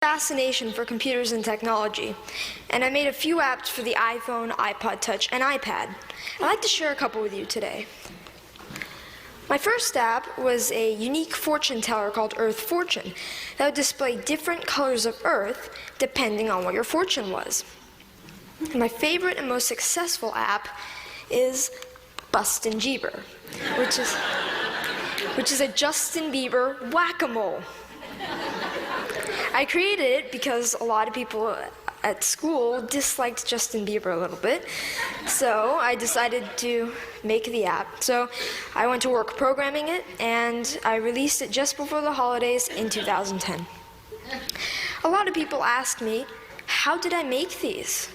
Fascination for computers and technology, and I made a few apps for the iPhone, iPod Touch, and iPad. I'd like to share a couple with you today. My first app was a unique fortune teller called Earth Fortune that would display different colors of Earth depending on what your fortune was. My favorite and most successful app is Bustin' Jeeber, which is a Justin Bieber whack-a-mole. I created it because a lot of people at school disliked Justin Bieber a little bit, so I decided to make the app. So I went to work programming it, and I released it just before the holidays in 2010. A lot of people ask me, how did I make these?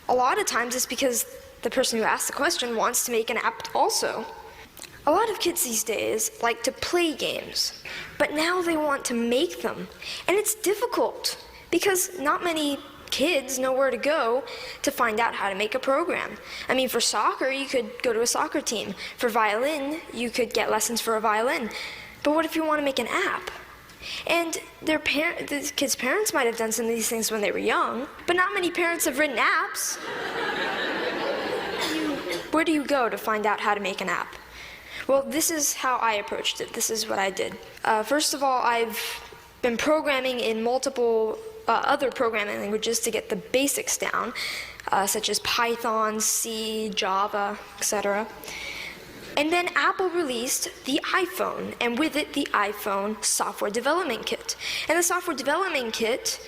A lot of times it's because the person who asked the question wants to make an app also. A lot of kids these days like to play games, but now they want to make them. And it's difficult because not many kids know where to go to find out how to make a program. I mean, for soccer, you could go to a soccer team. For violin, you could get lessons for a violin. But what if you want to make an app? And the kids' parents might have done some of these things when they were young, but not many parents have written apps. Where do you go to find out how to make an app? Well, this is how I approached it. This is what I did. First of all, I've been programming in multiple other programming languages to get the basics down, such as Python, C, Java, etc. And then Apple released the iPhone, and with it, the iPhone Software Development Kit. And the Software Development Kit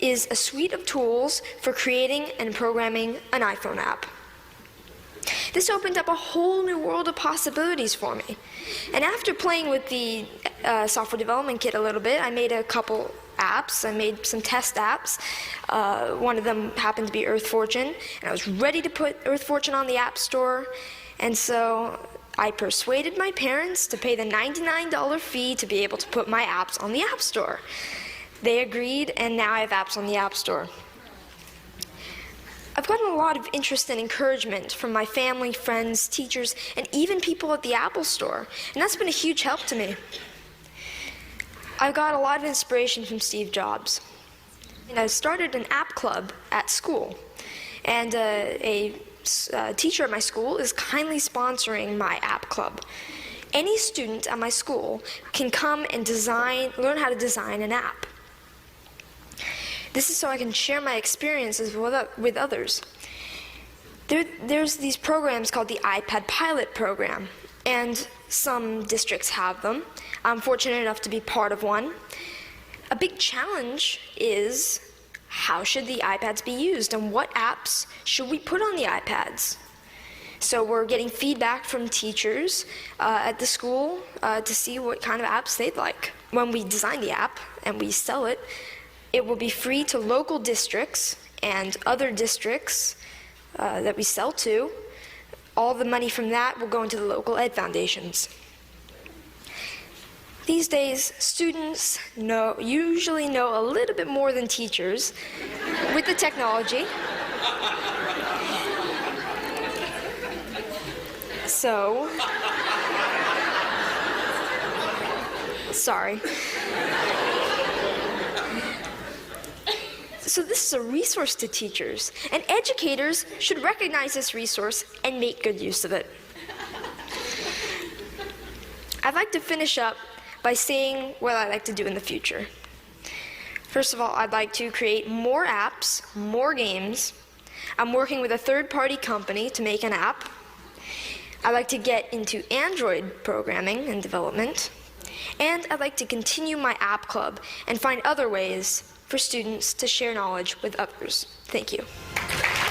is a suite of tools for creating and programming an iPhone app. This opened up a whole new world of possibilities for me. And after playing with the Software Development Kit a little bit, I made a couple apps. I made some test apps. One of them happened to be Earth Fortune, and I was ready to put Earth Fortune on the App Store. And so I persuaded my parents to pay the $99 fee to be able to put my apps on the App Store. They agreed, and now I have apps on the App Store. I've gotten a lot of interest and encouragement from my family, friends, teachers, and even people at the Apple Store, and that's been a huge help to me. I've got a lot of inspiration from Steve Jobs. And I started an app club at school, and a teacher at my school is kindly sponsoring my app club. Any student at my school can come and learn how to design an app. This is so I can share my experiences with others. There's these programs called the iPad Pilot Program, and some districts have them. I'm fortunate enough to be part of one. A big challenge is, how should the iPads be used, and what apps should we put on the iPads? So we're getting feedback from teachers at the school to see what kind of apps they'd like. When we design the app and we sell it, it will be free to local districts and other districts that we sell to. All the money from that will go into the local ed foundations. These days, students usually know a little bit more than teachers with the technology. So, sorry. So this is a resource to teachers, and educators should recognize this resource and make good use of it. I'd like to finish up by saying what I'd like to do in the future. First of all, I'd like to create more apps, more games. I'm working with a third-party company to make an app. I'd like to get into Android programming and development. And I'd like to continue my app club and find other ways for students to share knowledge with others. Thank you.